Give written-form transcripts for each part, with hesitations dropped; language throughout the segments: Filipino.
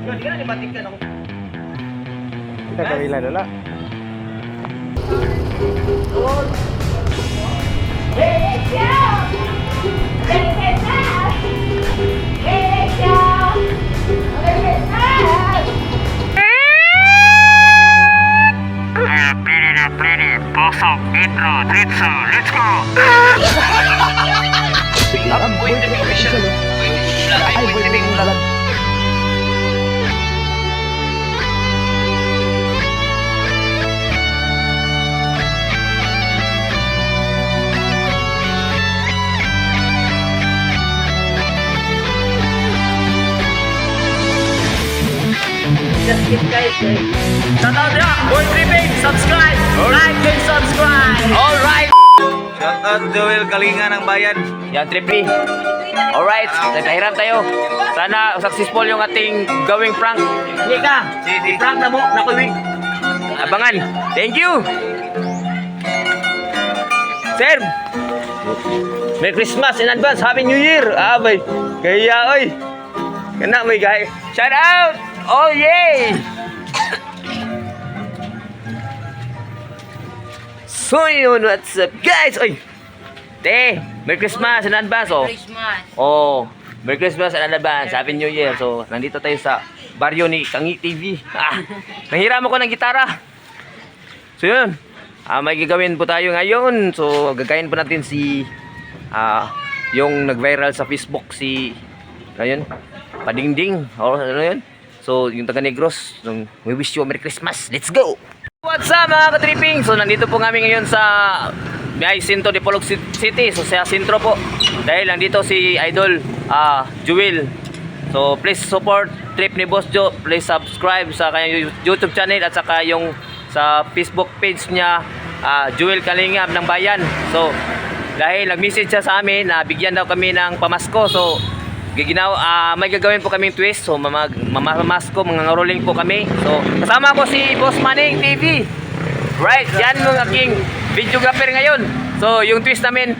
Hindi ka na dimatikan ako. Kita kabila dala. Pasok, intro, diretso, let's go! Boy, TV official. Boy, TV vlog. Just hit guys. Shout out na! Boy Tripping! Subscribe! Like and subscribe! Alright! Shout out Joel Kalinga ng Bayan. Yan, Trippy. Alright, nagkahiram tayo. Sana successful yung ating gawing prank. Hindi ka! I-prank na mo, nakuwing. Abangan. Thank you! Sir! Merry Christmas in advance! Happy New Year! Abay! Kaya, oy! Kana, may guy. Shout out! Oh, yay! So yun, what's up guys? Oy! Te, Merry Christmas in advance, oh. Christmas. Oh, Merry Christmas in advance. Happy New Year. So, nandito tayo sa baryo ni Kangi TV. Nahiram ako ng gitara. So yun, may gagawin po tayo ngayon. So, gagayin po natin si yung nag-viral sa Facebook si ayun, Padingding. Oh, ano yun? So, yung taga Negros, we wish you a Merry Christmas. Let's go! What's up mga ka-tripping? So, nandito po kami ngayon sa Jacinto de Polog City. So, sa Sintro po. Dahil nandito si Idol Jewel. So, please support trip ni Boss Joe. Please subscribe sa kanyang YouTube channel at saka yung sa Facebook page niya, Jewel Kalingap ng Bayan. So, dahil nag-message siya sa amin na bigyan daw kami ng pamasko. So, may gagawin po kaming twist. So mamamasko, mga rolling po kami. So kasama ko si Boss Manning TV. Right, yan yung aking videographer ngayon. So yung twist namin,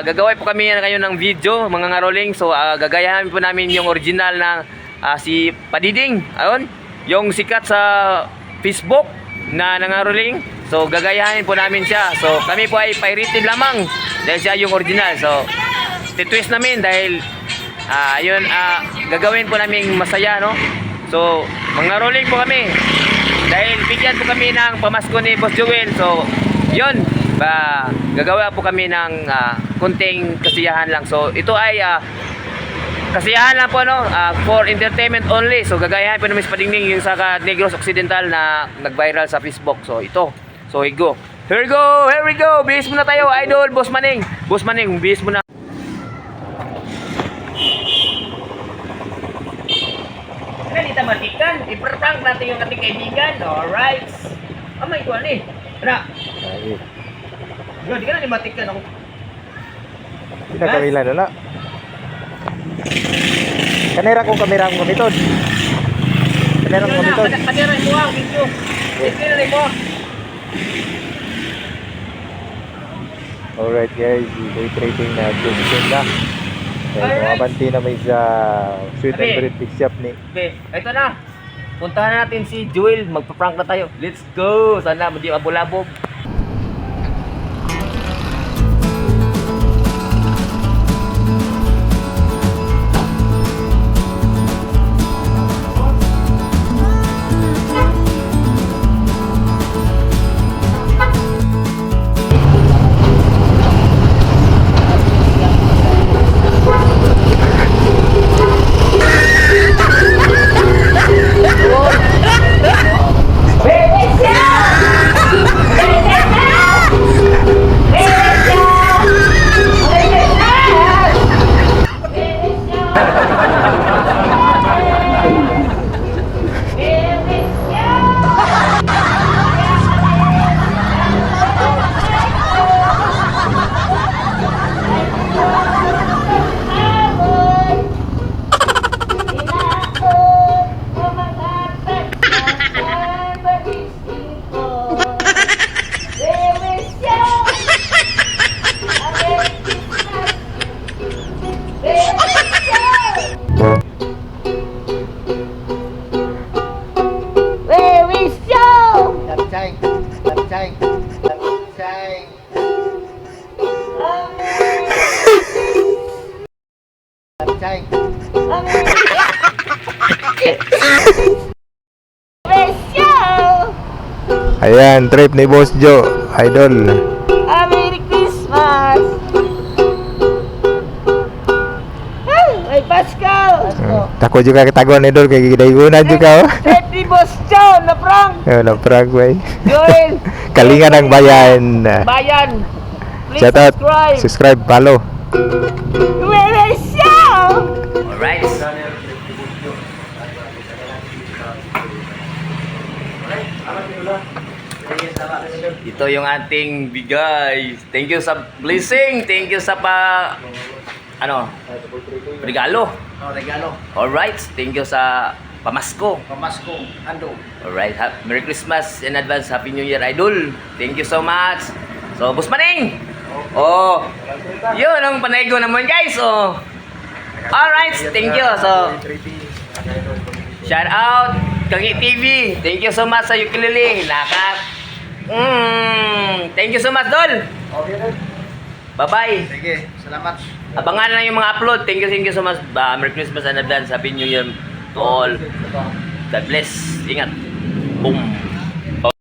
gagawin po kami ngayon ng video, mga rolling. So gagayahan po namin yung original ng si Padiding. Ayun, yung sikat sa Facebook na nangaroling. So gagayahin po namin siya. So kami po ay pirated lamang dahil siya yung original. So twist namin dahil ayun, gagawin po namin masaya, no? So, mga rolling po kami. Dahil bigyan po kami ng pamasko ni Boss Joel. So, yun, gagawa po kami ng kunting kasiyahan lang. So, ito ay kasiyahan lang po, no? For entertainment only. So, gagayahan po namin sa Padingding yung sa Negros Occidental na nag-viral sa Facebook. So, ito. So, here we go! Bihis muna tayo, Idol, Boss Manning. Boss Manning, bihis muna. Kita matikan, i-prank natin yung ating kaibigan. Alright. May kuwan eh. Ano? Hindi ka na dimatikan ako. Kita kabila dala. Kanera kong kamera mo gamitod. Kanera kong gamitod. Kanera mo ang video. Kanera mo. Alright guys, Boy Trading na Justin na. Mga banti na may sa Sweet and Bread Big Shop ni. Be, ito na. Puntahan natin si Joel. Magpa-prank na tayo. Let's go. Sana hindi mabulabog. Hey! Ayan, trip ni Boss Joe, idol. Merry Christmas! Ay, Pascal! Tako juga ketaguan idol kay gidayunan juga. Happy Boss John na prank! Na prank way. Joel! Kalingan ang bayan. Bayan! Please Shout out, subscribe! subscribe, follow. Merry Show! Alright. Ito yung ating bigay. Thank you sa blessing. Thank you sa regalo. Regalo. Alright. Thank you sa pamasko. Pamasko. Ando. Alright. Merry Christmas in advance. Happy New Year, idol. Thank you so much. So, Boss Maning. Oh. Yun ang panay ko naman, guys. Oh. Alright. Thank you. So, shout out Kangi TV. Thank you so much sa ukulele. Lakat. Thank you so much, Dol. Okay rin. Bye-bye. Sige, salamat. Abangan lang yung mga upload. Thank you so much. Merry Christmas and advance. Happy New Year to all. God bless. Ingat. Boom.